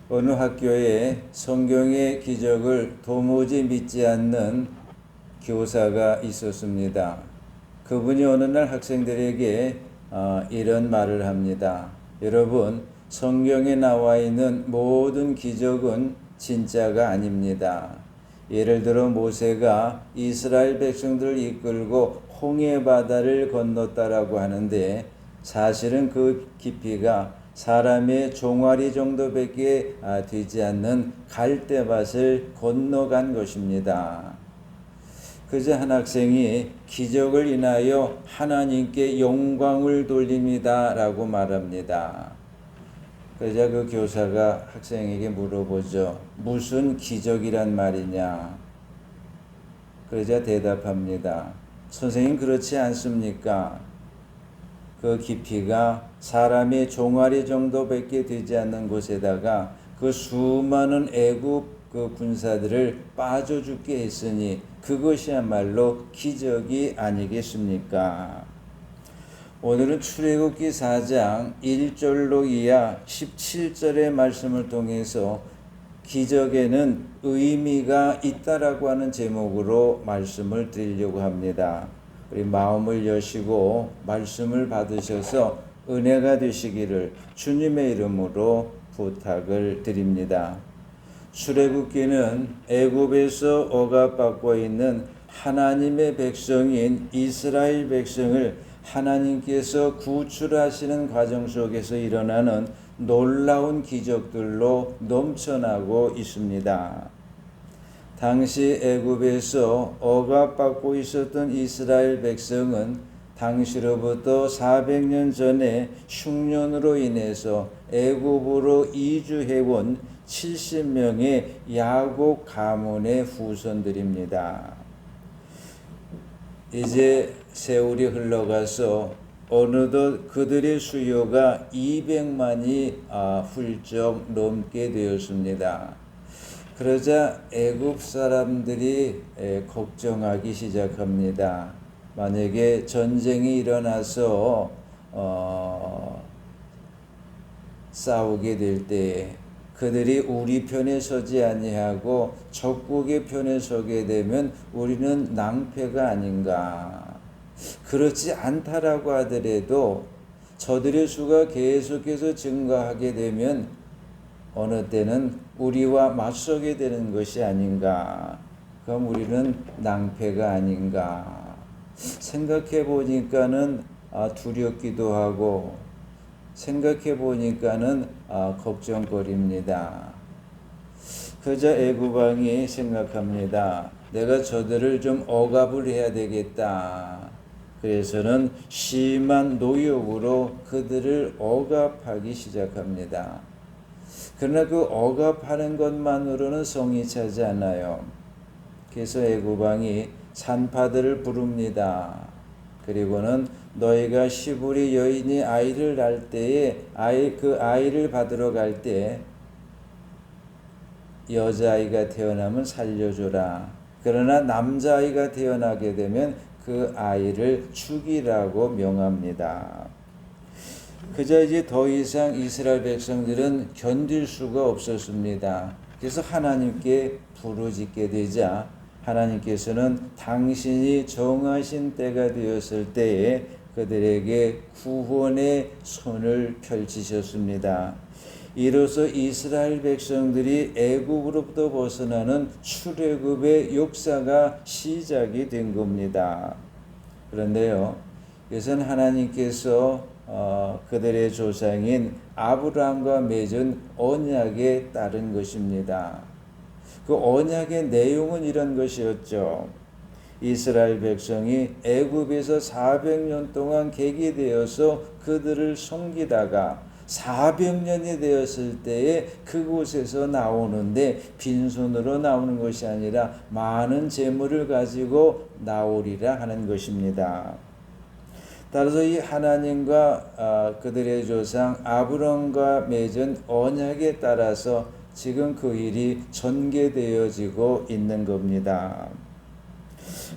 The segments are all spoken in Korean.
어느 학교에 성경의 기적을 도무지 믿지 않는 교사가 있었습니다. 그분이 어느 날 학생들에게 이런 말을 합니다. 여러분, 성경에 나와 있는 모든 기적은 진짜가 아닙니다. 예를 들어 모세가 이스라엘 백성들을 이끌고 홍해 바다를 건넜다라고 하는데 사실은 그 깊이가 사람의 종아리 정도밖에 되지 않는 갈대밭을 건너간 것입니다. 그저 한 학생이 기적을 인하여 하나님께 영광을 돌립니다 라고 말합니다. 그러자 그 교사가 학생에게 물어보죠. 무슨 기적이란 말이냐? 그러자 대답합니다. 선생님, 그렇지 않습니까? 그 깊이가 사람의 종아리 정도밖에 되지 않는 곳에다가 그 수많은 애굽 그 군사들을 빠져 죽게 했으니 그것이야말로 기적이 아니겠습니까? 오늘은 출애굽기 4장 1절로 이하 17절의 말씀을 통해서 기적에는 의미가 있다라고 하는 제목으로 말씀을 드리려고 합니다. 우리 마음을 여시고 말씀을 받으셔서 은혜가 되시기를 주님의 이름으로 부탁을 드립니다. 출애굽기는 애굽에서 억압받고 있는 하나님의 백성인 이스라엘 백성을 하나님께서 구출하시는 과정 속에서 일어나는 놀라운 기적들로 넘쳐나고 있습니다. 당시 애굽에서 억압받고 있었던 이스라엘 백성은 당시로부터 400년 전에 흉년으로 인해서 애굽으로 이주해온 70명의 야곱 가문의 후손들입니다. 이제 세월이 흘러가서 어느덧 그들의 수요가 200만이 훌쩍 넘게 되었습니다. 그러자 애굽 사람들이 걱정하기 시작합니다. 만약에 전쟁이 일어나서 싸우게 될 때 그들이 우리 편에 서지 아니하고 적국의 편에 서게 되면 우리는 낭패가 아닌가. 그렇지 않다라고 하더라도 저들의 수가 계속해서 증가하게 되면 어느 때는 우리와 맞서게 되는 것이 아닌가. 그럼 우리는 낭패가 아닌가. 생각해 보니까는 두렵기도 하고 생각해 보니까는 걱정거립니다. 그저 애굽 왕이 생각합니다. 내가 저들을 좀 억압을 해야 되겠다. 그래서는 심한 노역으로 그들을 억압하기 시작합니다. 그러나 그 억압하는 것만으로는 성이 차지 않아요. 그래서 애굽 왕이 산파들을 부릅니다. 그리고는 너희가 시부리 여인이 아이를 낳을 때에 그 아이를 받으러 갈 때 여자아이가 태어나면 살려줘라. 그러나 남자아이가 태어나게 되면 그 아이를 죽이라고 명합니다. 그저 이제 더 이상 이스라엘 백성들은 견딜 수가 없었습니다. 그래서 하나님께 부르짖게 되자 하나님께서는 당신이 정하신 때가 되었을 때에 그들에게 구원의 손을 펼치셨습니다. 이로써 이스라엘 백성들이 애굽으로부터 벗어나는 출애굽의 역사가 시작이 된 겁니다. 그런데요, 이것은 하나님께서 그들의 조상인 아브라함과 맺은 언약에 따른 것입니다. 그 언약의 내용은 이런 것이었죠. 이스라엘 백성이 애굽에서 400년 동안 객이되어서 그들을 섬기다가 400년이 되었을 때에 그곳에서 나오는데 빈손으로 나오는 것이 아니라 많은 재물을 가지고 나오리라 하는 것입니다. 따라서 이 하나님과 그들의 조상 아브람과 맺은 언약에 따라서 지금 그 일이 전개되어지고 있는 겁니다.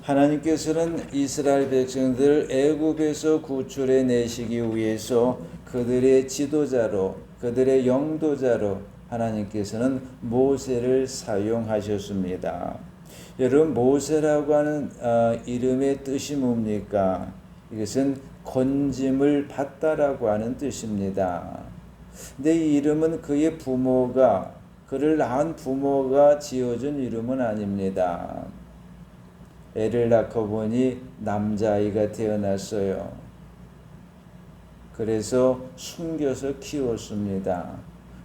하나님께서는 이스라엘 백성들을 애굽에서 구출해 내시기 위해서 그들의 지도자로, 그들의 영도자로, 하나님께서는 모세를 사용하셨습니다. 여러분, 모세라고 하는 이름의 뜻이 뭡니까? 이것은 건짐을 받다라고 하는 뜻입니다. 근데 이 이름은 그의 부모가, 그를 낳은 부모가 지어준 이름은 아닙니다. 애를 낳고 보니 남자아이가 태어났어요. 그래서 숨겨서 키웠습니다.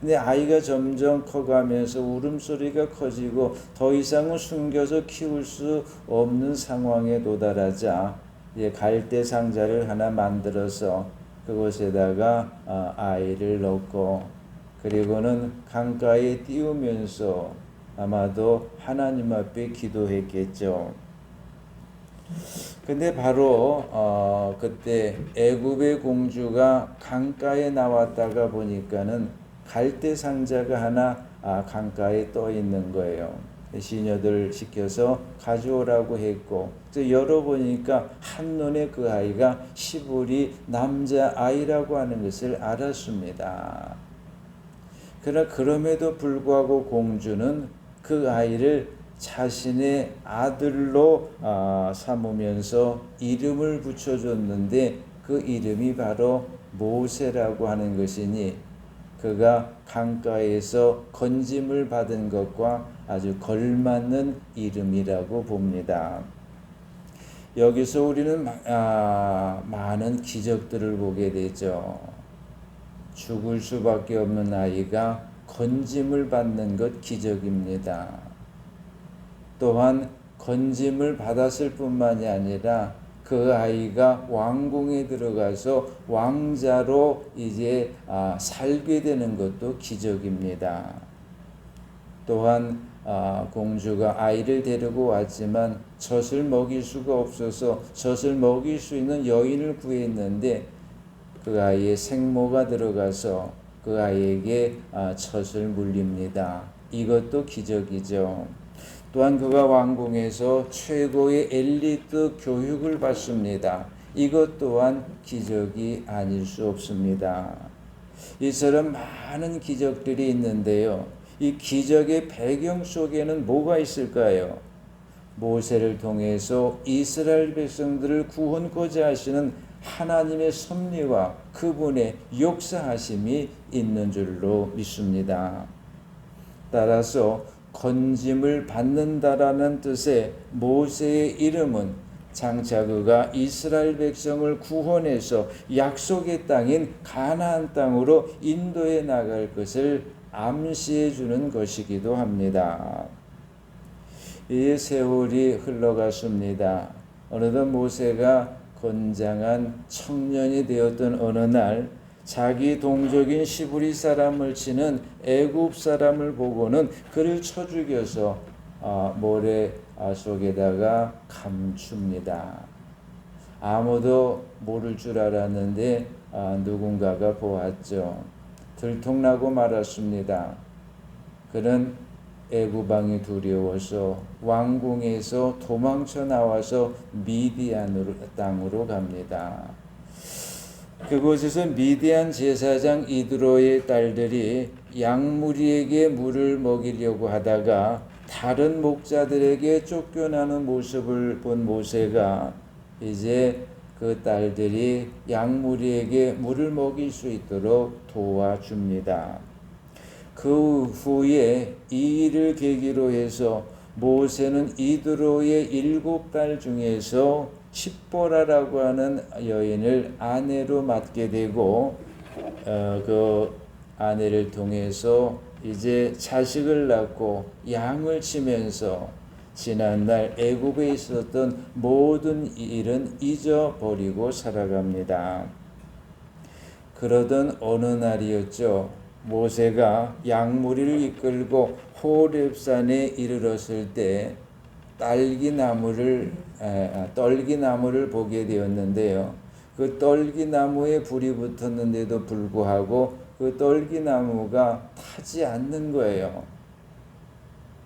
근데 아이가 점점 커가면서 울음소리가 커지고 더 이상은 숨겨서 키울 수 없는 상황에 도달하자 갈대 상자를 하나 만들어서 그곳에다가 아이를 넣고 그리고는 강가에 띄우면서 아마도 하나님 앞에 기도했겠죠. 근데 바로 그때 애굽의 공주가 강가에 나왔다가 보니까는 갈대 상자가 하나 강가에 떠 있는 거예요. 시녀들 시켜서 가져오라고 했고 열어보니까 한눈에 그 아이가 시브리 남자아이라고 하는 것을 알았습니다. 그러나 그럼에도 불구하고 공주는 그 아이를 자신의 아들로 삼으면서 이름을 붙여줬는데 그 이름이 바로 모세라고 하는 것이니 그가 강가에서 건짐을 받은 것과 아주 걸맞는 이름이라고 봅니다. 여기서 우리는 많은 기적들을 보게 되죠. 죽을 수밖에 없는 아이가 건짐을 받는 것 기적입니다. 또한 건짐을 받았을 뿐만이 아니라 그 아이가 왕궁에 들어가서 왕자로 이제 살게 되는 것도 기적입니다. 또한 공주가 아이를 데리고 왔지만 젖을 먹일 수가 없어서 젖을 먹일 수 있는 여인을 구했는데 그 아이의 생모가 들어가서 그 아이에게 젖을 물립니다. 이것도 기적이죠. 또한 그가 왕궁에서 최고의 엘리트 교육을 받습니다. 이것 또한 기적이 아닐 수 없습니다. 이처럼 많은 기적들이 있는데요. 이 기적의 배경 속에는 뭐가 있을까요? 모세를 통해서 이스라엘 백성들을 구원코자 하시는 하나님의 섭리와 그분의 역사하심이 있는 줄로 믿습니다. 따라서 건짐을 받는다라는 뜻의 모세의 이름은 장차 그가 이스라엘 백성을 구원해서 약속의 땅인 가나안 땅으로 인도해 나갈 것을 암시해 주는 것이기도 합니다. 이 세월이 흘러갔습니다. 어느덧 모세가 건장한 청년이 되었던 어느 날 자기 동족인 시브리 사람을 치는 애굽 사람을 보고는 그를 쳐 죽여서 모래 속에다가 감춥니다. 아무도 모를 줄 알았는데 누군가가 보았죠. 들통나고 말았습니다. 그는 애굽 왕이 두려워서 왕궁에서 도망쳐 나와서 미디안 땅으로 갑니다. 그곳에서 미디안 제사장 이드로의 딸들이 양무리에게 물을 먹이려고 하다가 다른 목자들에게 쫓겨나는 모습을 본 모세가 이제 그 딸들이 양무리에게 물을 먹일 수 있도록 도와줍니다. 그 후에 이 일을 계기로 해서 모세는 이드로의 7딸 중에서 십보라라고 하는 여인을 아내로 맡게 되고 그 아내를 통해서 이제 자식을 낳고 양을 치면서 지난날 애굽에 있었던 모든 일은 잊어버리고 살아갑니다. 그러던 어느 날이었죠. 모세가 양무리를 이끌고 호렙산에 이르렀을 때 떨기나무를 보게 되었는데요. 그 떨기나무에 불이 붙었는데도 불구하고 그 떨기나무가 타지 않는 거예요.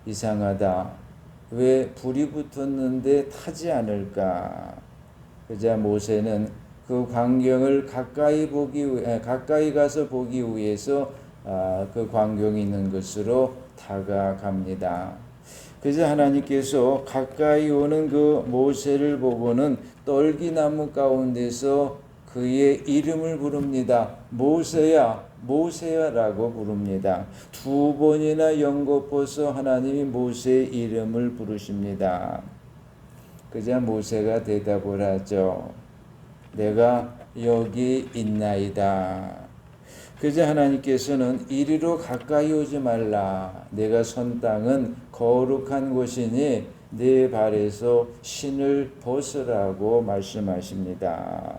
이상하다. 왜 불이 붙었는데 타지 않을까? 그자 모세는 그 광경을 가까이 가서 보기 위해서 그 광경이 있는 것으로 다가갑니다. 그래서 하나님께서 가까이 오는 그 모세를 보고는 떨기나무 가운데서 그의 이름을 부릅니다. 모세야, 모세야라고 부릅니다. 두 번이나 연거푸서 하나님이 모세의 이름을 부르십니다. 그자 모세가 대답을 하죠. 내가 여기 있나이다. 그저 하나님께서는 이리로 가까이 오지 말라. 내가 선 땅은 거룩한 곳이니 내 발에서 신을 벗으라고 말씀하십니다.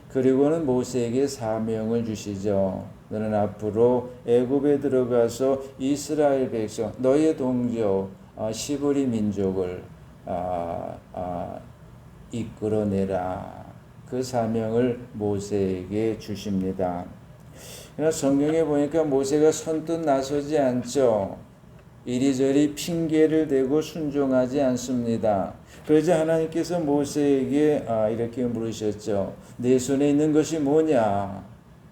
그리고는 모세에게 사명을 주시죠. 너는 앞으로 애굽에 들어가서 이스라엘 백성, 너의 동족 시브리 민족을 이끌어내라. 그 사명을 모세에게 주십니다. 그러나 성경에 보니까 모세가 선뜻 나서지 않죠. 이리저리 핑계를 대고 순종하지 않습니다. 그러자 하나님께서 모세에게 이렇게 물으셨죠. 내 손에 있는 것이 뭐냐?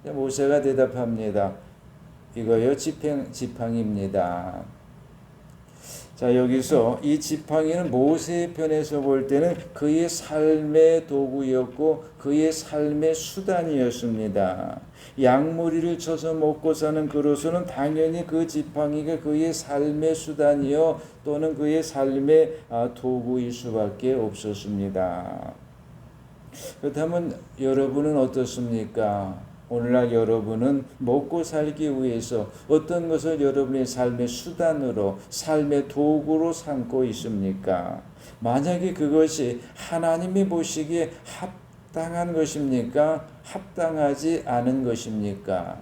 모세가 대답합니다. 이거요 지팡이입니다. 자, 여기서 이 지팡이는 모세의 편에서 볼 때는 그의 삶의 도구였고 그의 삶의 수단이었습니다. 양무리를 쳐서 먹고 사는 그로서는 당연히 그 지팡이가 그의 삶의 수단이요 또는 그의 삶의 도구일 수밖에 없었습니다. 그렇다면 여러분은 어떻습니까? 오늘날 여러분은 먹고 살기 위해서 어떤 것을 여러분의 삶의 수단으로, 삶의 도구로 삼고 있습니까? 만약에 그것이 하나님이 보시기에 합당한 것입니까? 합당하지 않은 것입니까?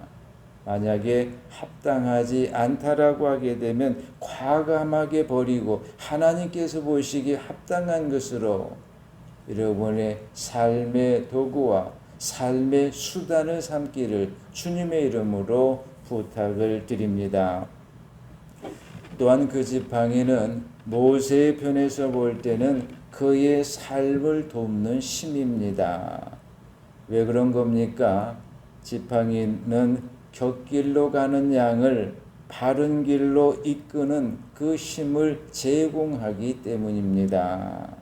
만약에 합당하지 않다라고 하게 되면 과감하게 버리고 하나님께서 보시기에 합당한 것으로 여러분의 삶의 도구와 삶의 수단을 삼기를 주님의 이름으로 부탁을 드립니다. 또한 그 지팡이는 모세의 편에서 볼 때는 그의 삶을 돕는 힘입니다. 왜 그런 겁니까? 지팡이는 곁길로 가는 양을 바른 길로 이끄는 그 힘을 제공하기 때문입니다.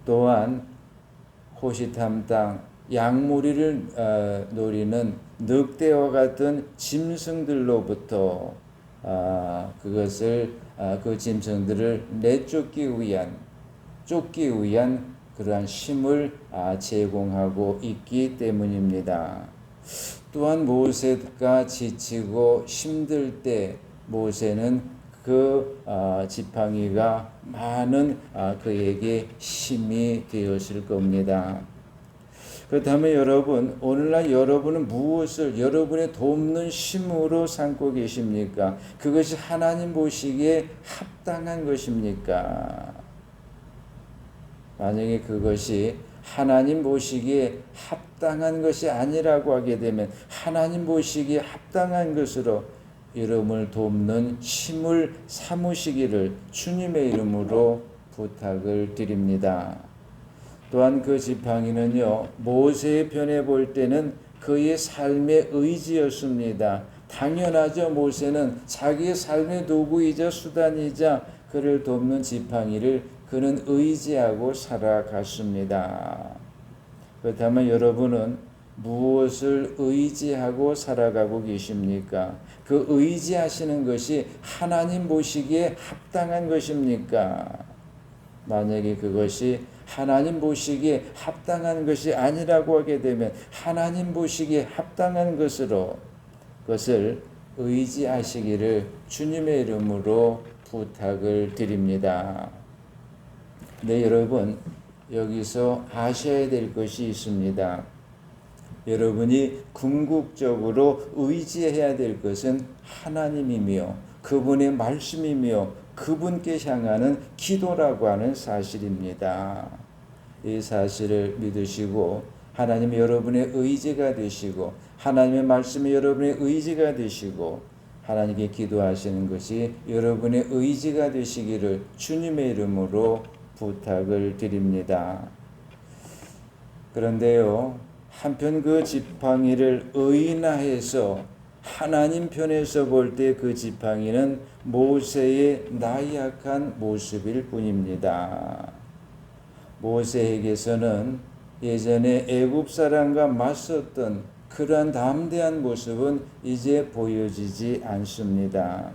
또한 호시탐 땅 양무리를 노리는 늑대와 같은 짐승들로부터 그 짐승들을 내쫓기 위한 쫓기 위한 그러한 힘을 제공하고 있기 때문입니다. 또한 모세가 지치고 힘들 때 모세는 그 지팡이가 많은 그에게 힘이 되었을 겁니다. 그렇다면 여러분, 오늘날 여러분은 무엇을 여러분의 돕는 힘으로 삼고 계십니까? 그것이 하나님 보시기에 합당한 것입니까? 만약에 그것이 하나님 보시기에 합당한 것이 아니라고 하게 되면 하나님 보시기에 합당한 것으로 여러분을 돕는 힘을 삼으시기를 주님의 이름으로 부탁을 드립니다. 또한 그 지팡이는요, 모세의 편에 볼 때는 그의 삶의 의지였습니다. 당연하죠. 모세는 자기의 삶의 도구이자 수단이자 그를 돕는 지팡이를 그는 의지하고 살아갔습니다. 그렇다면 여러분은 무엇을 의지하고 살아가고 계십니까? 그 의지하시는 것이 하나님 보시기에 합당한 것입니까? 만약에 그것이 하나님 보시기에 합당한 것이 아니라고 하게 되면 하나님 보시기에 합당한 것으로 그것을 의지하시기를 주님의 이름으로 부탁을 드립니다. 네, 여러분, 여기서 아셔야 될 것이 있습니다. 여러분이 궁극적으로 의지해야 될 것은 하나님이며 그분의 말씀이며 그분께 향하는 기도라고 하는 사실입니다. 이 사실을 믿으시고 하나님이 여러분의 의지가 되시고 하나님의 말씀이 여러분의 의지가 되시고 하나님께 기도하시는 것이 여러분의 의지가 되시기를 주님의 이름으로 부탁을 드립니다. 그런데요, 한편 그 지팡이를 의인화해서 하나님 편에서 볼 때 그 지팡이는 모세의 나약한 모습일 뿐입니다. 모세에게서는 예전에 애굽 사람과 맞섰던 그러한 담대한 모습은 이제 보여지지 않습니다.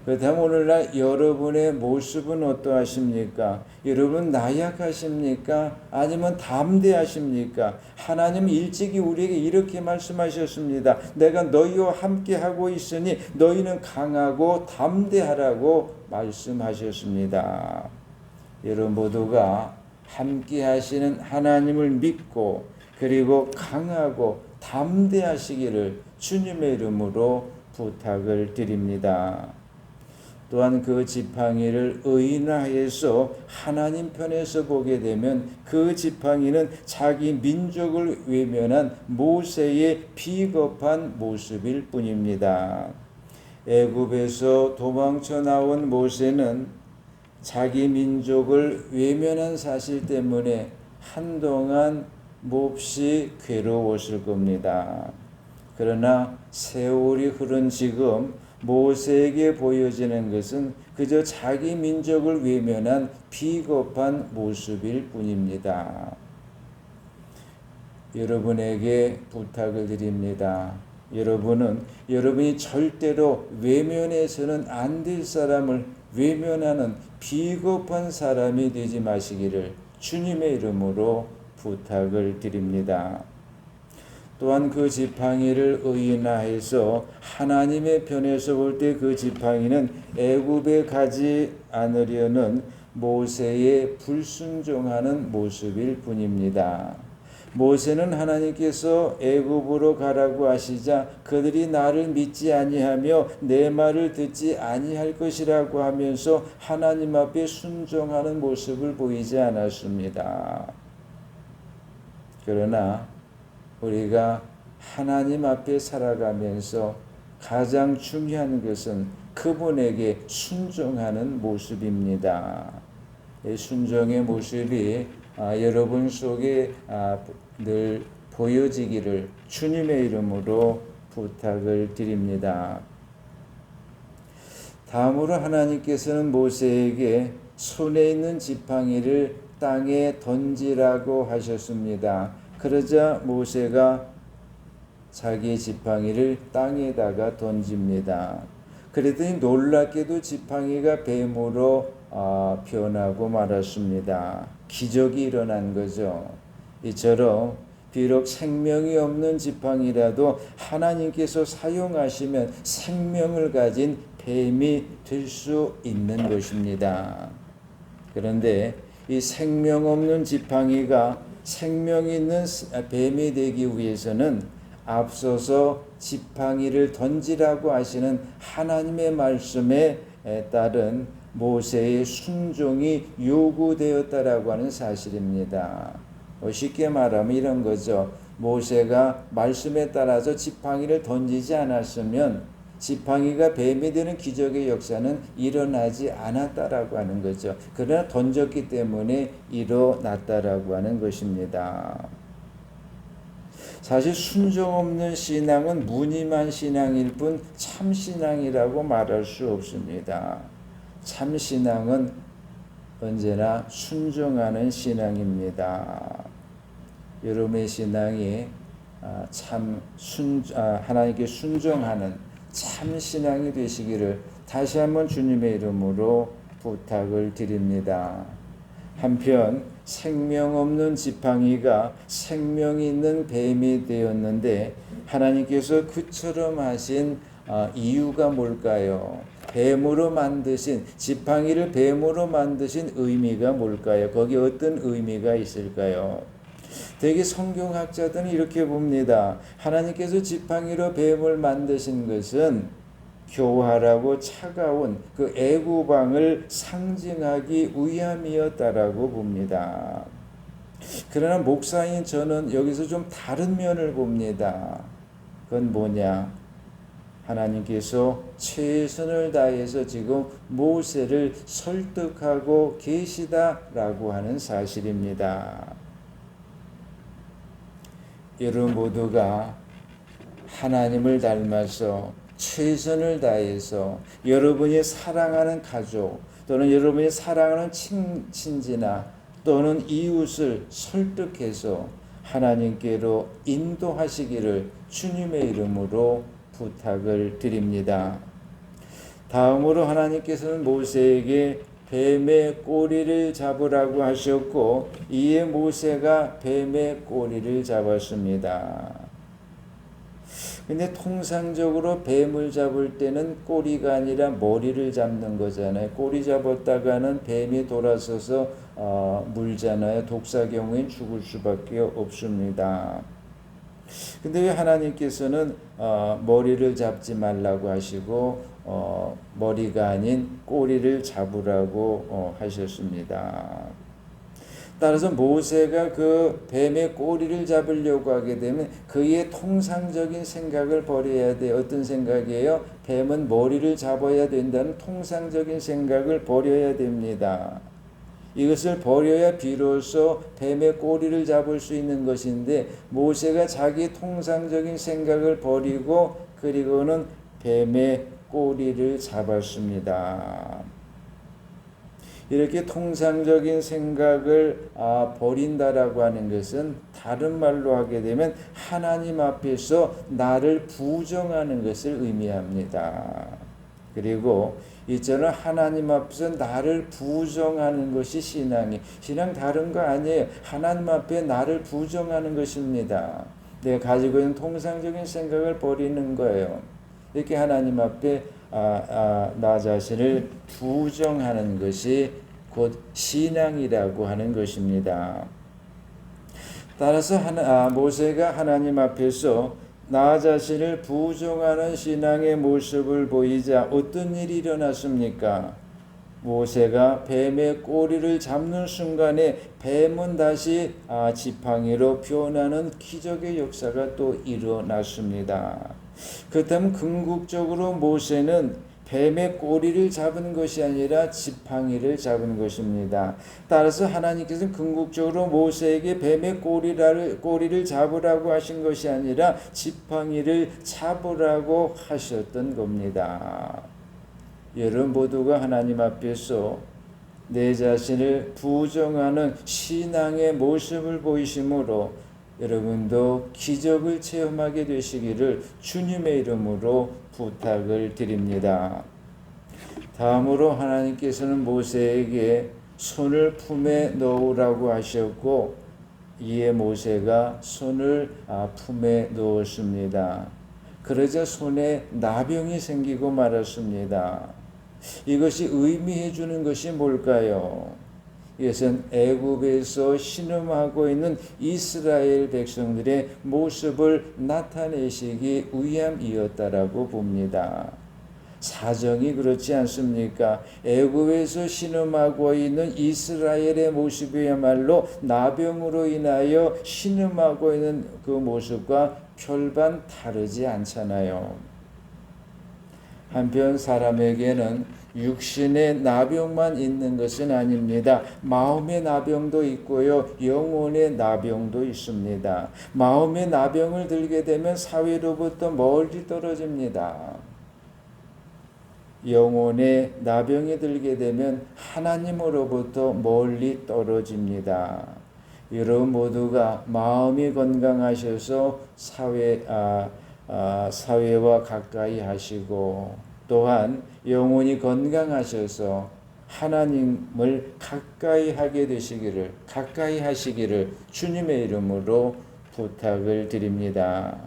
그렇다면 오늘날 여러분의 모습은 어떠하십니까? 여러분 나약하십니까? 아니면 담대하십니까? 하나님 일찍이 우리에게 이렇게 말씀하셨습니다. 내가 너희와 함께 하고 있으니 너희는 강하고 담대하라고 말씀하셨습니다. 여러분 모두가 함께 하시는 하나님을 믿고 그리고 강하고 담대하시기를 주님의 이름으로 부탁을 드립니다. 또한 그 지팡이를 의인화해서 하나님 편에서 보게 되면 그 지팡이는 자기 민족을 외면한 모세의 비겁한 모습일 뿐입니다. 애굽에서 도망쳐 나온 모세는 자기 민족을 외면한 사실 때문에 한동안 몹시 괴로웠을 겁니다. 그러나 세월이 흐른 지금 모세에게 보여지는 것은 그저 자기 민족을 외면한 비겁한 모습일 뿐입니다. 여러분에게 부탁을 드립니다. 여러분은 여러분이 절대로 외면해서는 안 될 사람을 외면하는 비겁한 사람이 되지 마시기를 주님의 이름으로 부탁을 드립니다. 또한 그 지팡이를 의인화해서 하나님의 편에서 볼 때 그 지팡이는 애굽에 가지 않으려는 모세의 불순종하는 모습일 뿐입니다. 모세는 하나님께서 애굽으로 가라고 하시자 그들이 나를 믿지 아니하며 내 말을 듣지 아니할 것이라고 하면서 하나님 앞에 순종하는 모습을 보이지 않았습니다. 그러나 우리가 하나님 앞에 살아가면서 가장 중요한 것은 그분에게 순종하는 모습입니다. 순종의 모습이 여러분 속에 늘 보여지기를 주님의 이름으로 부탁을 드립니다. 다음으로 하나님께서는 모세에게 손에 있는 지팡이를 땅에 던지라고 하셨습니다. 그러자 모세가 자기 지팡이를 땅에다가 던집니다. 그랬더니 놀랍게도 지팡이가 뱀으로 변하고 말았습니다. 기적이 일어난 거죠. 이처럼 비록 생명이 없는 지팡이라도 하나님께서 사용하시면 생명을 가진 뱀이 될 수 있는 것입니다. 그런데 이 생명 없는 지팡이가 생명 있는 뱀이 되기 위해서는 앞서서 지팡이를 던지라고 하시는 하나님의 말씀에 따른 모세의 순종이 요구되었다라고 하는 사실입니다. 쉽게 말하면 이런 거죠. 모세가 말씀에 따라서 지팡이를 던지지 않았으면 지팡이가 뱀이 되는 기적의 역사는 일어나지 않았다라고 하는 거죠. 그러나 던졌기 때문에 일어났다라고 하는 것입니다. 사실 순종 없는 신앙은 무늬만 신앙일 뿐 참신앙이라고 말할 수 없습니다. 참신앙은 언제나 순종하는 신앙입니다. 여러분의 신앙이 하나님께 순종하는 참신앙이 되시기를 다시 한번 주님의 이름으로 부탁을 드립니다. 한편 생명 없는 지팡이가 생명 있는 뱀이 되었는데 하나님께서 그처럼 하신 이유가 뭘까요? 뱀으로 만드신 지팡이를 뱀으로 만드신 의미가 뭘까요? 거기에 어떤 의미가 있을까요? 대개 성경학자들은 이렇게 봅니다. 하나님께서 지팡이로 뱀을 만드신 것은 교활하고 차가운 그 애굽 왕을 상징하기 위함이었다라고 봅니다. 그러나 목사인 저는 여기서 좀 다른 면을 봅니다. 그건 뭐냐? 하나님께서 최선을 다해서 지금 모세를 설득하고 계시다라고 하는 사실입니다. 여러분 모두가 하나님을 닮아서 최선을 다해서 여러분이 사랑하는 가족 또는 여러분이 사랑하는 친지나 또는 이웃을 설득해서 하나님께로 인도하시기를 주님의 이름으로 부탁을 드립니다. 다음으로 하나님께서는 모세에게 뱀의 꼬리를 잡으라고 하셨고 이에 모세가 뱀의 꼬리를 잡았습니다. 근데 통상적으로 뱀을 잡을 때는 꼬리가 아니라 머리를 잡는 거잖아요. 꼬리 잡았다가는 뱀이 돌아서서 물잖아요. 독사경우엔 죽을 수밖에 없습니다. 근데 왜 하나님께서는 머리를 잡지 말라고 하시고 머리가 아닌 꼬리를 잡으라고 하셨습니다. 따라서 모세가 그 뱀의 꼬리를 잡으려고 하게 되면 그의 통상적인 생각을 버려야 돼요. 어떤 생각이에요? 뱀은 머리를 잡아야 된다는 통상적인 생각을 버려야 됩니다. 이것을 버려야 비로소 뱀의 꼬리를 잡을 수 있는 것인데 모세가 자기 통상적인 생각을 버리고 그리고는 뱀의 꼬리를 잡았습니다. 이렇게 통상적인 생각을 버린다라고 하는 것은 다른 말로 하게 되면 하나님 앞에서 나를 부정하는 것을 의미합니다. 그리고 이처럼 하나님 앞에서 나를 부정하는 것이 신앙 다른 거 아니에요. 하나님 앞에 나를 부정하는 것입니다. 내가 가지고 있는 통상적인 생각을 버리는 거예요. 이렇게 하나님 앞에 나 자신을 부정하는 것이 곧 신앙이라고 하는 것입니다. 따라서 모세가 하나님 앞에서 나 자신을 부정하는 신앙의 모습을 보이자 어떤 일이 일어났습니까? 모세가 뱀의 꼬리를 잡는 순간에 뱀은 다시 지팡이로 변하는 기적의 역사가 또 일어났습니다. 그렇다면 궁극적으로 모세는 뱀의 꼬리를 잡은 것이 아니라 지팡이를 잡은 것입니다. 따라서 하나님께서는 궁극적으로 모세에게 뱀의 꼬리를 잡으라고 하신 것이 아니라 지팡이를 잡으라고 하셨던 겁니다. 여러분 모두가 하나님 앞에서 내 자신을 부정하는 신앙의 모습을 보이심으로 여러분도 기적을 체험하게 되시기를 주님의 이름으로 부탁을 드립니다. 다음으로 하나님께서는 모세에게 손을 품에 넣으라고 하셨고 이에 모세가 손을 품에 넣었습니다. 그러자 손에 나병이 생기고 말았습니다. 이것이 의미해 주는 것이 뭘까요? 이것은 애굽에서 신음하고 있는 이스라엘 백성들의 모습을 나타내시기 위함이었다라고 봅니다. 사정이 그렇지 않습니까? 애굽에서 신음하고 있는 이스라엘의 모습이야말로 나병으로 인하여 신음하고 있는 그 모습과 별반 다르지 않잖아요. 한편 사람에게는 육신의 나병만 있는 것은 아닙니다. 마음의 나병도 있고요. 영혼의 나병도 있습니다. 마음의 나병을 들게 되면 사회로부터 멀리 떨어집니다. 영혼의 나병이 들게 되면 하나님으로부터 멀리 떨어집니다. 여러분 모두가 마음이 건강하셔서 사회와 가까이 하시고 또한 영혼이 건강하셔서 하나님을 가까이 하시기를 주님의 이름으로 부탁을 드립니다.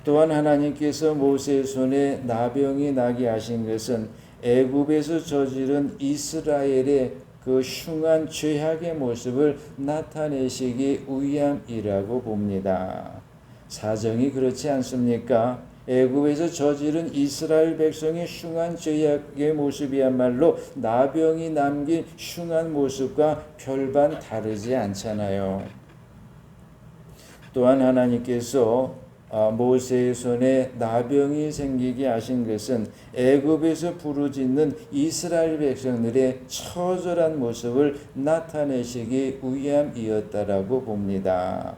또한 하나님께서 모세의 손에 나병이 나게 하신 것은 애굽에서 저지른 이스라엘의 그 흉한 죄악의 모습을 나타내시기 위함이라고 봅니다. 사정이 그렇지 않습니까? 애굽에서 저지른 이스라엘 백성의 흉한 죄악의 모습이야말로 나병이 남긴 흉한 모습과 별반 다르지 않잖아요. 또한 하나님께서 모세의 손에 나병이 생기게 하신 것은 애굽에서 부르짖는 이스라엘 백성들의 처절한 모습을 나타내시기 위함이었다라고 봅니다.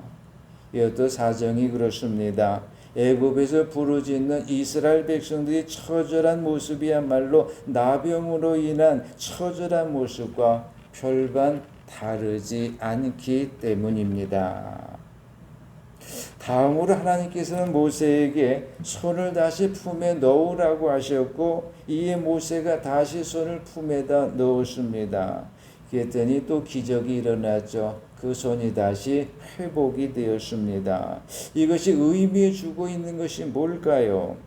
이것도 사정이 그렇습니다. 애굽에서 부르짖는 이스라엘 백성들이 처절한 모습이야말로 나병으로 인한 처절한 모습과 별반 다르지 않기 때문입니다. 다음으로 하나님께서는 모세에게 손을 다시 품에 넣으라고 하셨고 이에 모세가 다시 손을 품에다 넣었습니다. 그랬더니 또 기적이 일어났죠. 그 손이 다시 회복이 되었습니다. 이것이 의미해 주고 있는 것이 뭘까요?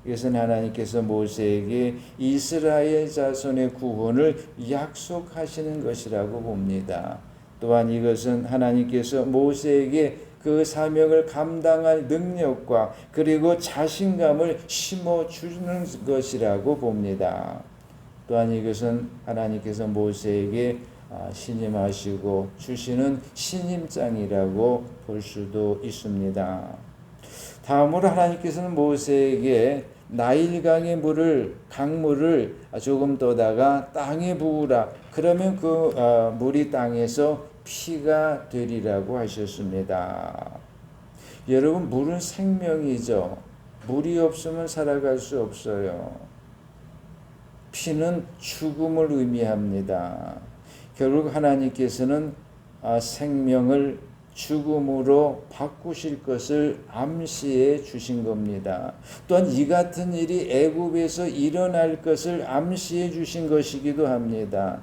이것은 하나님께서 모세에게 이스라엘 자손의 구원을 약속하시는 것이라고 봅니다. 또한 이것은 하나님께서 모세에게 그 사명을 감당할 능력과 그리고 자신감을 심어주는 것이라고 봅니다. 또한 이것은 하나님께서 모세에게 신임하시고 주시는 신임장이라고 볼 수도 있습니다. 다음으로 하나님께서는 모세에게 나일강의 강물을 조금 떠다가 땅에 부으라. 그러면 그 물이 땅에서 피가 되리라고 하셨습니다. 여러분, 물은 생명이죠. 물이 없으면 살아갈 수 없어요. 피는 죽음을 의미합니다. 결국 하나님께서는 생명을 죽음으로 바꾸실 것을 암시해 주신 겁니다. 또한 이 같은 일이 애굽에서 일어날 것을 암시해 주신 것이기도 합니다.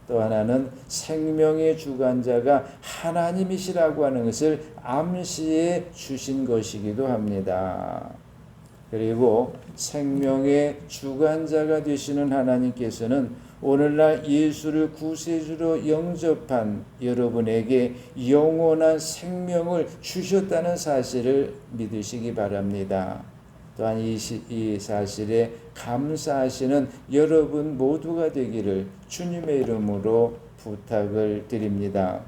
또 하나는 생명의 주관자가 하나님이시라고 하는 것을 암시해 주신 것이기도 합니다. 그리고 생명의 주관자가 되시는 하나님께서는 오늘날 예수를 구세주로 영접한 여러분에게 영원한 생명을 주셨다는 사실을 믿으시기 바랍니다. 또한 이 사실에 감사하시는 여러분 모두가 되기를 주님의 이름으로 부탁을 드립니다.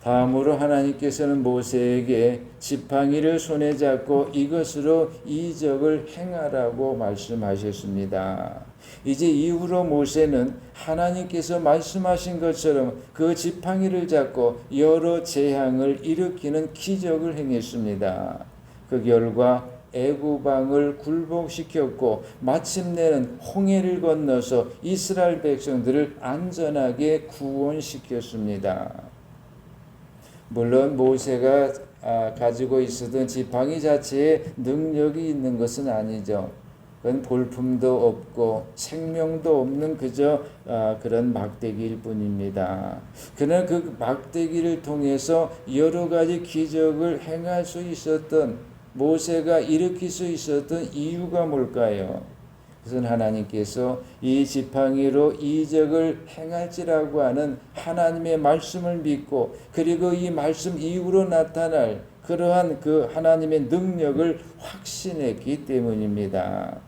다음으로 하나님께서는 모세에게 지팡이를 손에 잡고 이것으로 이적을 행하라고 말씀하셨습니다. 이제 이후로 모세는 하나님께서 말씀하신 것처럼 그 지팡이를 잡고 여러 재앙을 일으키는 기적을 행했습니다. 그 결과 애굽 왕을 굴복시켰고 마침내는 홍해를 건너서 이스라엘 백성들을 안전하게 구원시켰습니다. 물론 모세가 가지고 있었던 지팡이 자체에 능력이 있는 것은 아니죠. 그건 볼품도 없고 생명도 없는 그저 그런 막대기일 뿐입니다. 그러나 그 막대기를 통해서 여러 가지 기적을 행할 수 있었던 모세가 일으킬 수 있었던 이유가 뭘까요? 그것은 하나님께서 이 지팡이로 이적을 행할지라고 하는 하나님의 말씀을 믿고 그리고 이 말씀 이후로 나타날 그러한 그 하나님의 능력을 확신했기 때문입니다.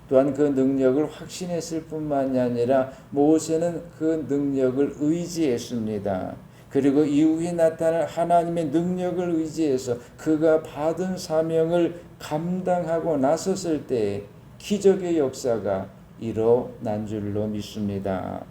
또한 그 능력을 확신했을 뿐만이 아니라 모세는 그 능력을 의지했습니다. 그리고 이후에 나타날 하나님의 능력을 의지해서 그가 받은 사명을 감당하고 나섰을 때 기적의 역사가 일어난 줄로 믿습니다.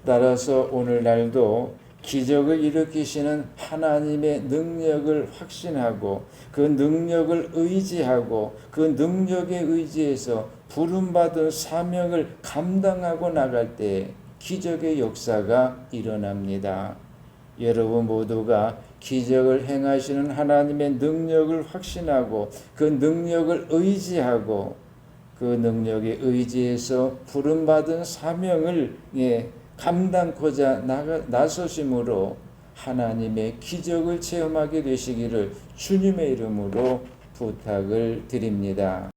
따라서 오늘날도 기적을 일으키시는 하나님의 능력을 확신하고 그 능력을 의지하고 그 능력에 의지해서 부름받은 사명을 감당하고 나갈 때 기적의 역사가 일어납니다. 여러분 모두가 기적을 행하시는 하나님의 능력을 확신하고 그 능력을 의지하고 그 능력에 의지해서 부름받은 사명을 감당코자 나서심으로 하나님의 기적을 체험하게 되시기를 주님의 이름으로 부탁을 드립니다.